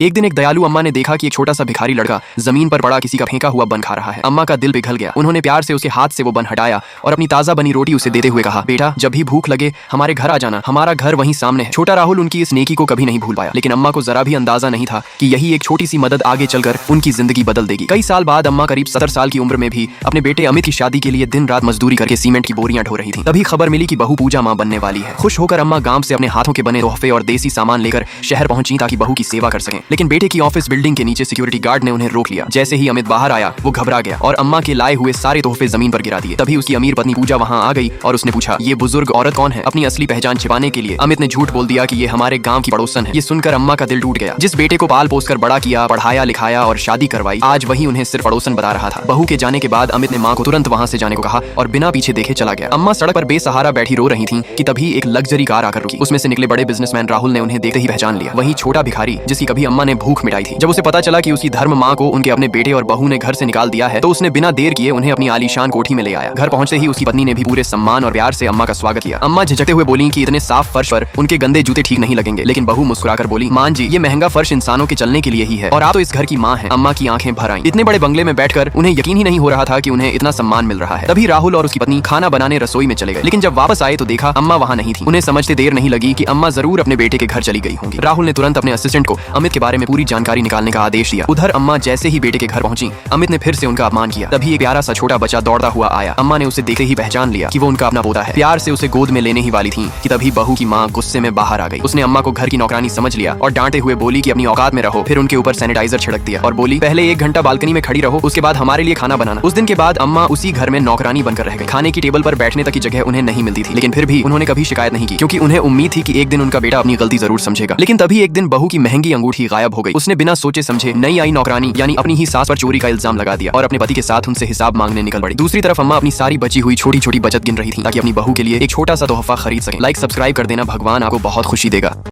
एक दिन एक दयालु अम्मा ने देखा कि एक छोटा सा भिखारी लड़का जमीन पर पड़ा किसी का फेंका हुआ बन खा रहा है। अम्मा का दिल पिघल गया। उन्होंने प्यार से उसके हाथ से वो बन हटाया और अपनी ताजा बनी रोटी उसे देते हुए कहा, बेटा जब भी भूख लगे हमारे घर आ जाना, हमारा घर वहीं सामने है। छोटा राहुल उनकी इस नेकी को कभी नहीं भूल पाया, लेकिन अम्मा को जरा भी अंदाजा नहीं था कि यही एक छोटी सी मदद आगे चलकर उनकी जिंदगी बदल देगी। कई साल बाद अम्मा करीब 70 साल की उम्र में भी अपने बेटे अमित की शादी के लिए दिन रात मजदूरी करके सीमेंट की बोरियां ढो रही थी। तभी खबर मिली कि बहू पूजा माँ बनने वाली है। खुश होकर अम्मा गांव से अपने हाथों के बने तोहफे और देसी सामान लेकर शहर पहुंची ताकि बहू की सेवा कर सकें। लेकिन बेटे की ऑफिस बिल्डिंग के नीचे सिक्योरिटी गार्ड ने उन्हें रोक लिया। जैसे ही अमित बाहर आया वो घबरा गया और अम्मा के लाए हुए सारे तोहफे जमीन पर गिरा दिए। तभी उसकी अमीर पत्नी पूजा वहां आ गई और उसने पूछा, ये बुजुर्ग औरत कौन है? अपनी असली पहचान छिपाने के लिए अमित ने झूठ बोल दिया कि ये हमारे गांव की पड़ोसन है। ये सुनकर अम्मा का दिल टूट गया। जिस बेटे को पाल पोस कर बड़ा किया, पढ़ाया लिखाया और शादी करवाई, आज वही उन्हें सिर्फ पड़ोसन बता रहा था। बहू के जाने के बाद अमित ने माँ को तुरंत वहां से जाने को कहा और बिना पीछे देखे चला गया। अम्मा सड़क पर बेसहारा बैठी रो रही थी कि तभी एक लग्जरी कार आकर रुकी। उसमें से निकले बड़े बिजनेसमैन राहुल ने उन्हें देखते ही पहचान लिया। वही छोटा भिखारी जिसकी कभी अम्मा ने भूख मिटाई थी। जब उसे पता चला कि उसकी धर्म माँ को उनके अपने बेटे और बहू ने घर से निकाल दिया है तो उसने बिना देर किए उन्हें अपनी आलीशान कोठी में ले आया। घर पहुंचते ही उसकी पत्नी ने भी पूरे सम्मान और प्यार से अम्मा का स्वागत किया। अम्मा झिझकते हुए बोली कि इतने साफ फर्श पर उनके गंदे जूते ठीक नहीं लगेंगे, लेकिन बहू मुस्कुराकर बोली, मां जी ये महंगा फर्श इंसानों के चलने के लिए ही है और आप तो इस घर की मां हैं। अम्मा की आंखें भर आईं। इतने बड़े बंगले में बैठकर उन्हें यकीन ही नहीं हो रहा था कि उन्हें इतना सम्मान मिल रहा है। तभी राहुल और उसकी पत्नी खाना बनाने रसोई में चले गए, लेकिन जब वापस आए तो देखा अम्मा वहां नहीं थी। उन्हें समझते देर नहीं लगी कि अम्मा जरूर अपने बेटे के घर चली गई होंगी। राहुल ने तुरंत अपने असिस्टेंट को अमित के बारे में पूरी जानकारी निकालने का आदेश दिया। उधर अम्मा जैसे ही बेटे के घर पहुंची, अमित ने फिर से उनका अपमान किया। तभी एक प्यारा सा छोटा बच्चा दौड़ता हुआ आया। अम्मा ने उसे देखते ही पहचान लिया कि वो उनका अपना पोता है। प्यार से उसे गोद में लेने ही वाली थी कि तभी बहू की माँ गुस्से में बाहर आ गई। उसने अम्मा को घर की नौकरानी समझ लिया और डांटे हुए बोली कि अपनी औकात में रहो। फिर उनके ऊपर सैनिटाइजर छिड़क दिया और बोली, पहले 1 घंटा बालकनी में खड़ी रहो, उसके बाद हमारे लिए खाना बनाना। उस दिन के बाद अम्मा उसी घर में नौकरानी बनकर रह गई। खाने की टेबल पर बैठने तक की जगह उन्हें नहीं मिलती थी, लेकिन फिर भी उन्होंने कभी शिकायत नहीं की क्योंकि उन्हें उम्मीद थी कि एक दिन उनका बेटा अपनी गलती जरूर समझेगा। लेकिन तभी एक दिन बहू की महंगी अंगूठी गायब हो गई। उसने बिना सोचे समझे नई आई नौकरानी यानी अपनी ही सास पर चोरी का इल्जाम लगा दिया और अपने पति के साथ उनसे हिसाब मांगने निकल पड़ी। दूसरी तरफ अम्मा अपनी सारी बची हुई छोटी छोटी बचत गिन रही थी ताकि अपनी बहू के लिए एक छोटा सा तोहफा खरीद सके। लाइक सब्सक्राइब कर देना, भगवान आपको बहुत खुशी देगा।